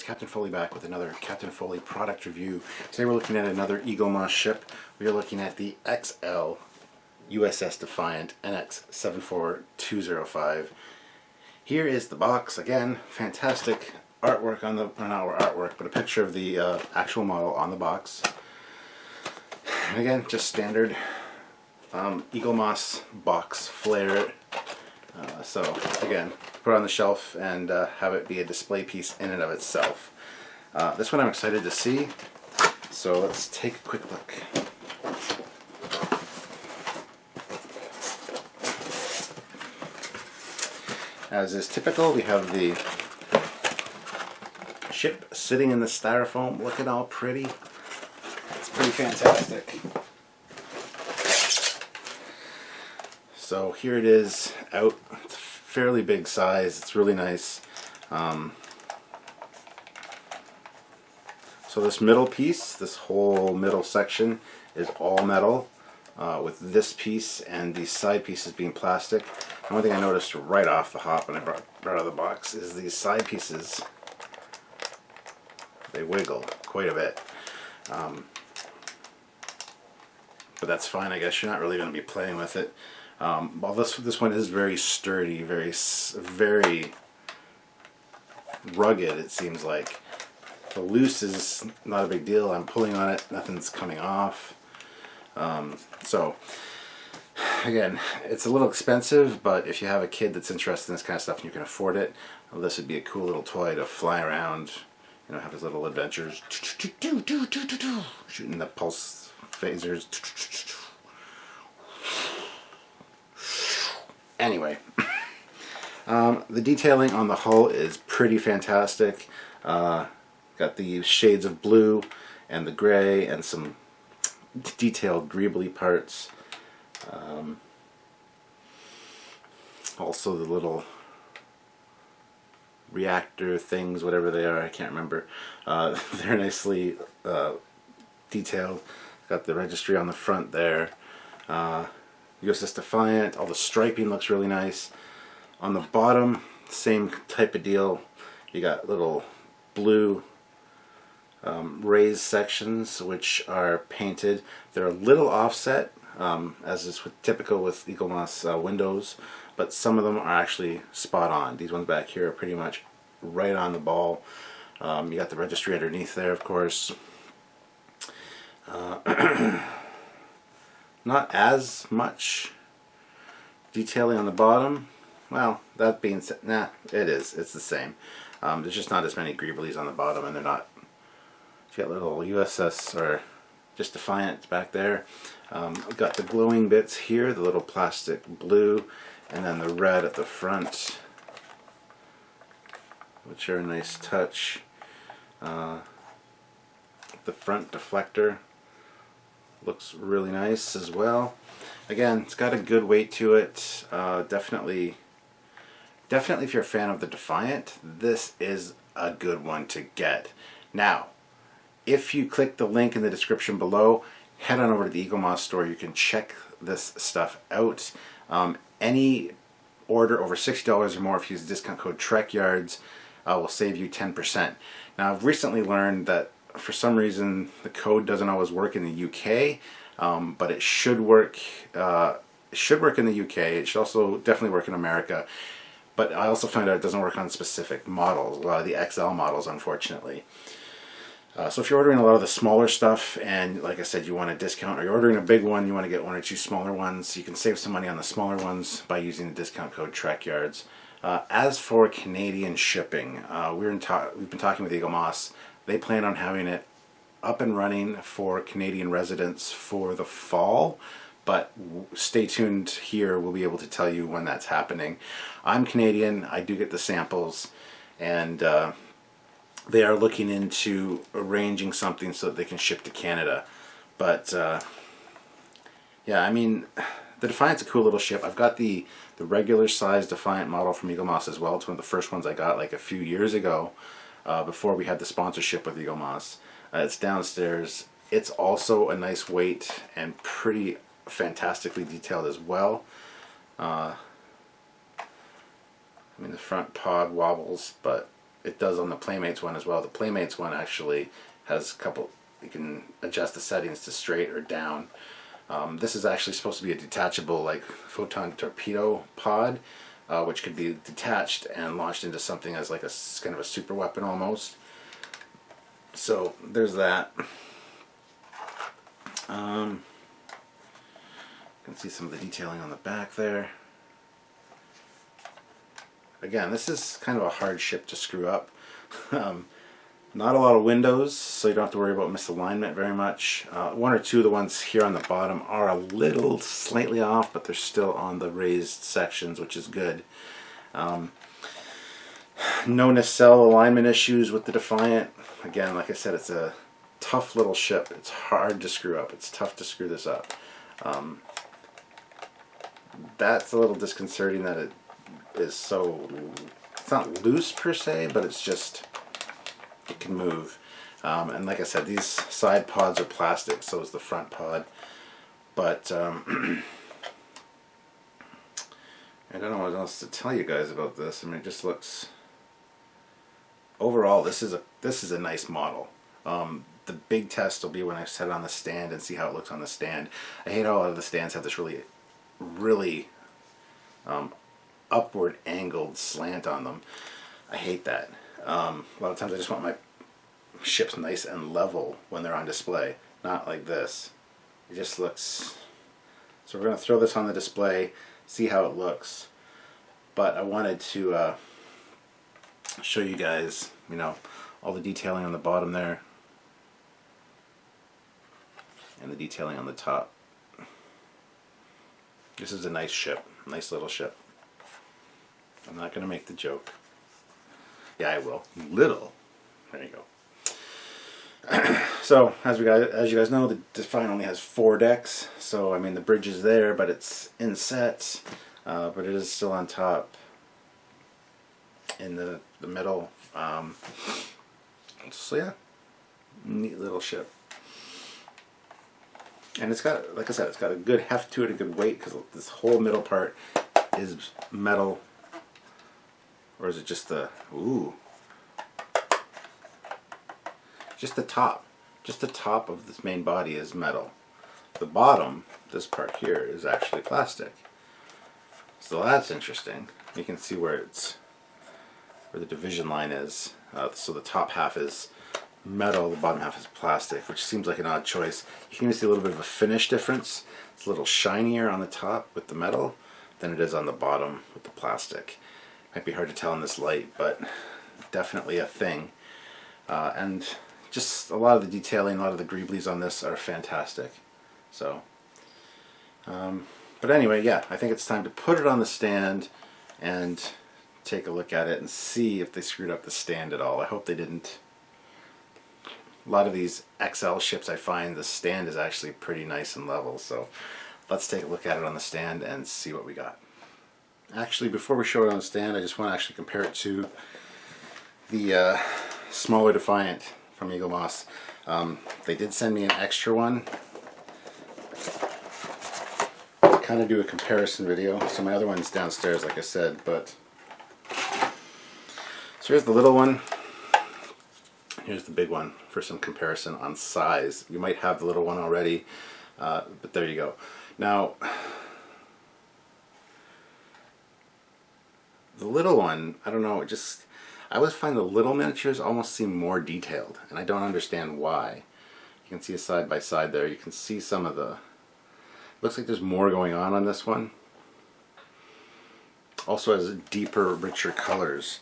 Trekyards, Captain Foley back with another Captain Foley product review. Today we're looking at another Eaglemoss ship. We are looking at the XL USS Defiant NX74205. Here is the box. Again, fantastic artwork on the, not artwork, but a picture of the actual model on the box. And again, just standard Eaglemoss box flare. So again, put it on the shelf and have it be a display piece in and of itself. This one I'm excited to see, so let's take a quick look. As is typical, we have the ship sitting in the styrofoam, looking all pretty. It's pretty fantastic. So here it is out. It's a fairly big size. It's really nice. So this middle piece, this whole middle section, is all metal, with this piece and these side pieces being plastic. And one thing I noticed right off the hop when I brought out of the box is these side pieces, they wiggle quite a bit. But that's fine, I guess. You're not really going to be playing with it. Well, this one is very sturdy, very rugged, it seems like. The loose is not a big deal. I'm pulling on it, nothing's coming off. So, again, it's a little expensive, but if you have a kid that's interested in this kind of stuff and you can afford it, well, this would be a cool little toy to fly around, you know, have his little adventures, shooting the pulse phasers. Anyway, the detailing on the hull is pretty fantastic. Got the shades of blue and the gray and some detailed greebly parts. Also the little reactor things, whatever they are, I can't remember. They're nicely detailed. Got the registry on the front there. USS Defiant, all the striping looks really nice. On the bottom, same type of deal. You got little blue raised sections which are painted. They're a little offset, as is typical with Eaglemoss windows, but some of them are actually spot on. These ones back here are pretty much right on the ball. You got the registry underneath there, of course. Not as much detailing on the bottom. Well, that being said, nah, it is. It's the same. There's just not as many greeblies on the bottom, and they're not. You got little USS or just Defiant back there. We've got the glowing bits here, the little plastic blue, and then the red at the front, which are a nice touch. The front deflector looks really nice as well. Again, it's got a good weight to it. Definitely if you're a fan of the Defiant, this is a good one to get. Now, if you click the link in the description below, head on over to the Eaglemoss store. You can check this stuff out. Any order over $60 or more, if you use the discount code Trekyards, will save you 10%. Now, I've recently learned that for some reason the code doesn't always work in the UK, but it should work. It should work in the UK. It should also definitely work in America. But I also found out it doesn't work on specific models, a lot of the XL models, unfortunately. So if you're ordering a lot of the smaller stuff and, like I said, you want a discount, or you're ordering a big one, you want to get one or two smaller ones, you can save some money on the smaller ones by using the discount code Trekyards. As for Canadian shipping, we've been talking with Eaglemoss. They plan on having it up and running for Canadian residents for the fall, but stay tuned here. We'll be able to tell you when that's happening. I'm Canadian. I do get the samples, and they are looking into arranging something so that they can ship to Canada. But yeah, I mean, the Defiant's a cool little ship. I've got the regular size Defiant model from Eaglemoss as well. It's one of the first ones I got like a few years ago, before we had the sponsorship with Eaglemoss. It's downstairs. It's also a nice weight and pretty fantastically detailed as well. I mean, the front pod wobbles, but it does on the Playmates one as well. The Playmates one actually has a couple, you can adjust the settings to straight or down. This is actually supposed to be a detachable like photon torpedo pod, which could be detached and launched into something as like a kind of a super weapon almost. So there's that. You can see some of the detailing on the back there. Again, this is kind of a hard ship to screw up. Not a lot of windows, so you don't have to worry about misalignment very much. One or two of the ones here on the bottom are a little slightly off, but they're still on the raised sections, which is good. No nacelle alignment issues with the Defiant. Again, like I said, it's a tough little ship. It's hard to screw up. It's tough to screw this up. That's a little disconcerting that it is so, it's not loose per se, but it's just, it can move. And like I said, these side pods are plastic, so is the front pod. But I don't know what else to tell you guys about this. I mean, it just looks, overall, this is a nice model. The big test will be when I set it on the stand and see how it looks on the stand. I hate how a lot of the stands have this really upward angled slant on them. I hate that. A lot of times I just want my ships nice and level when they're on display, not like this. It just looks, so we're going to throw this on the display, see how it looks. But I wanted to show you guys, you know, all the detailing on the bottom there and the detailing on the top. This is a nice ship, nice little ship. I'm not going to make the joke. Yeah, I will. Little. There you go. So, as you guys know, the Defiant only has 4 decks. So, I mean, the bridge is there, but it's inset. But it is still on top in the middle. So, yeah. Neat little ship. And it's got, like I said, it's got a good heft to it, a good weight, because this whole middle part is metal. Or is it just the, ooh. Just the top. Just the top of this main body is metal. The bottom, this part here, is actually plastic. So that's interesting. You can see where the division line is. So the top half is metal, the bottom half is plastic, which seems like an odd choice. You can even see a little bit of a finish difference. It's a little shinier on the top with the metal than it is on the bottom with the plastic. Might be hard to tell in this light, but definitely a thing. And just a lot of the detailing, a lot of the greeblies on this are fantastic. So, but anyway, yeah, I think it's time to put it on the stand and take a look at it and see if they screwed up the stand at all. I hope they didn't. A lot of these XL ships, I find the stand is actually pretty nice and level, so let's take a look at it on the stand and see what we got. Actually, before we show it on the stand, I just want to actually compare it to the smaller Defiant from Eaglemoss. They did send me an extra one. Kind of do a comparison video. So my other one's downstairs, like I said, but so here's the little one. Here's the big one for some comparison on size. You might have the little one already, but there you go. Now, the little one, I don't know, I always find the little miniatures almost seem more detailed, and I don't understand why. You can see a side by side there. You can see some of the, looks like there's more going on this one. Also has deeper, richer colors.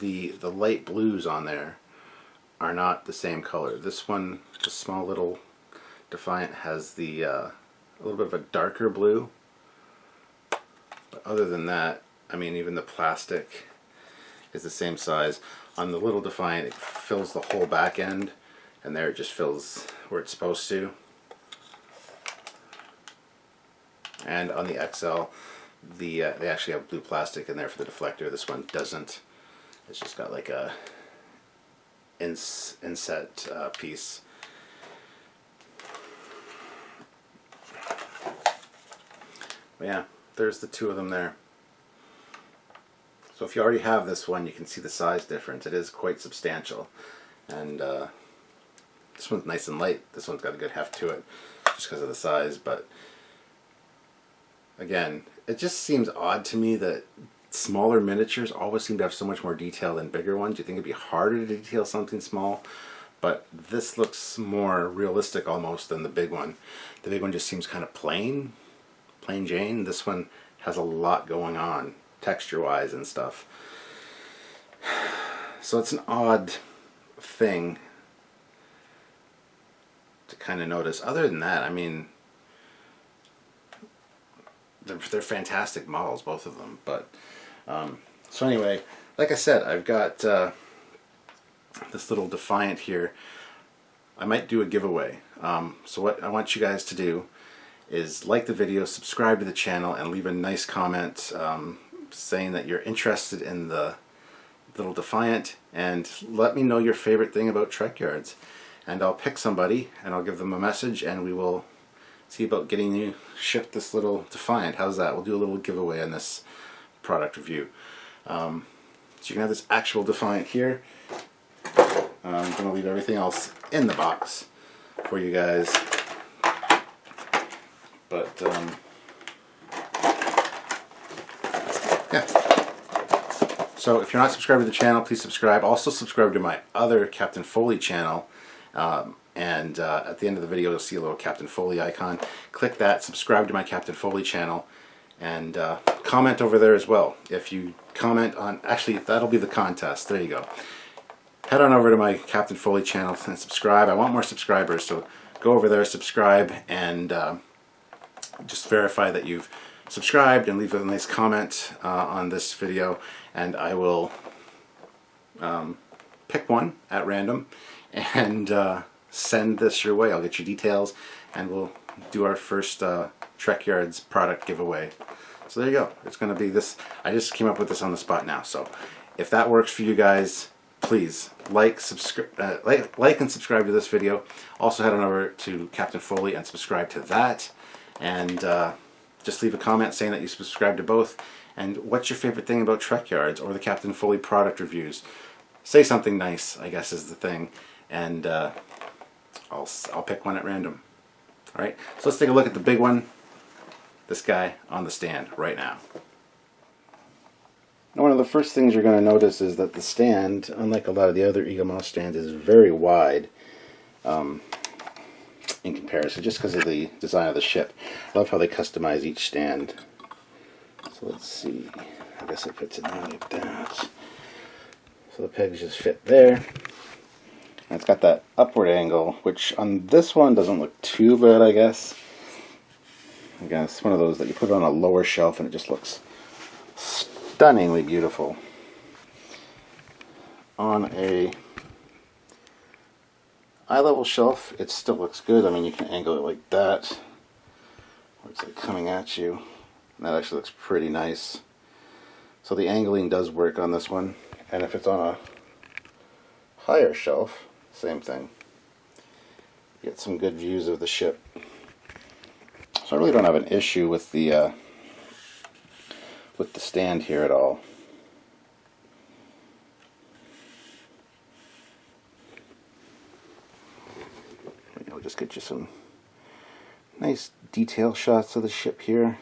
The light blues on there are not the same color. This one, the small little Defiant, has the a little bit of a darker blue. But other than that, I mean, even the plastic is the same size. On the little Defiant, it fills the whole back end, and there it just fills where it's supposed to. And on the XL, they actually have blue plastic in there for the deflector. This one doesn't. It's just got like a inset piece. But yeah, there's the two of them there. So if you already have this one, you can see the size difference. It is quite substantial. And this one's nice and light. This one's got a good heft to it, just because of the size. But again, it just seems odd to me that smaller miniatures always seem to have so much more detail than bigger ones. You think it'd be harder to detail something small, but this looks more realistic almost than the big one. The big one just seems kind of plain Jane. This one has a lot going on, texture-wise and stuff. So it's an odd thing to kind of notice. Other than that, I mean, they're fantastic models, both of them. But so anyway, like I said, I've got this little Defiant here. I might do a giveaway. So what I want you guys to do is like the video, subscribe to the channel, and leave a nice comment saying that you're interested in the little Defiant, and let me know your favorite thing about Trekyards. And I'll pick somebody and I'll give them a message, and we will see about getting you shipped this little Defiant. How's that? We'll do a little giveaway on this product review. So you can have this actual Defiant here. I'm going to leave everything else in the box for you guys. But yeah. So if you're not subscribed to the channel, please subscribe. Also subscribe to my other Captain Foley channel. And at the end of the video, you'll see a little Captain Foley icon. Click that, subscribe to my Captain Foley channel, and comment over there as well. If you comment on, actually, that'll be the contest. There you go. Head on over to my Captain Foley channel and subscribe. I want more subscribers, so go over there, subscribe, and just verify that you've subscribed and leave a nice comment on this video, and I will pick one at random and send this your way. I'll get you details, and we'll do our first Trekyards product giveaway. So there you go. It's going to be this. I just came up with this on the spot now. So if that works for you guys, please like and subscribe to this video. Also head on over to Captain Foley and subscribe to that. And just leave a comment saying that you subscribe to both. And what's your favorite thing about Trekyards or the Captain Foley product reviews? Say something nice, I guess, is the thing. And I'll pick one at random. Alright, so let's take a look at the big one. This guy on the stand right now. Now, one of the first things you're going to notice is that the stand, unlike a lot of the other Eaglemoss stands, is very wide in comparison, just because of the design of the ship. I love how they customize each stand. So let's see. I guess it fits in there like that. So the pegs just fit there. And it's got that upward angle, which on this one doesn't look too bad, I guess. Again, it's one of those that you put on a lower shelf and it just looks stunningly beautiful. On a eye level shelf, it still looks good. I mean, you can angle it like that, where it's like coming at you. And that actually looks pretty nice. So the angling does work on this one. And if it's on a higher shelf, same thing. You get some good views of the ship. So I really don't have an issue with the stand here at all. I'll just get you some nice detail shots of the ship here.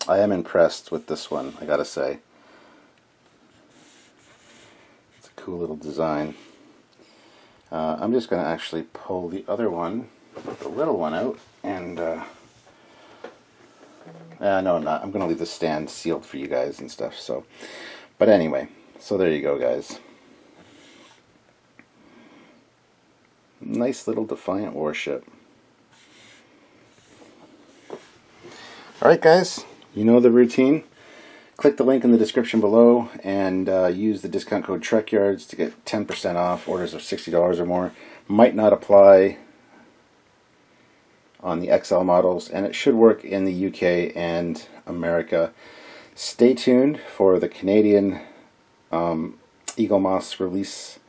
I am impressed with this one, I gotta say. It's a cool little design. I'm just going to actually pull the other one, the little one, out, and no, I'm not. I'm going to leave the stand sealed for you guys and stuff. So, but anyway, so there you go, guys. Nice little Defiant warship. Alright guys, you know the routine. Click the link in the description below and use the discount code Trekyards to get 10% off orders of $60 or more. Might not apply on the XL models, and it should work in the UK and America. Stay tuned for the Canadian Eaglemoss release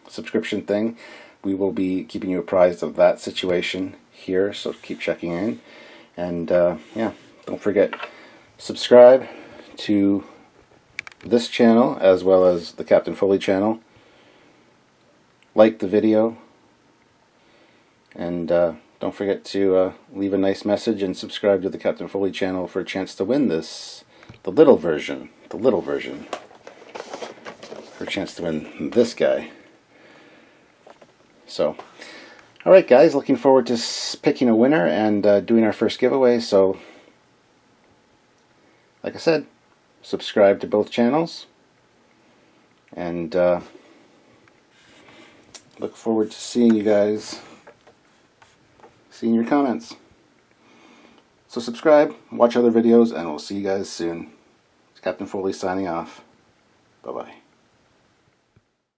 subscription thing. we will be keeping you apprised of that situation here, so keep checking in. And yeah, don't forget, subscribe to this channel as well as the Captain Foley channel. Like the video, and don't forget to leave a nice message and subscribe to the Captain Foley channel for a chance to win this, the little version, for a chance to win this guy. So, alright guys, looking forward to picking a winner and doing our first giveaway. So, like I said, subscribe to both channels, and look forward to seeing you guys, seeing your comments. So subscribe, watch other videos, and we'll see you guys soon. It's Captain Foley signing off. Bye-bye.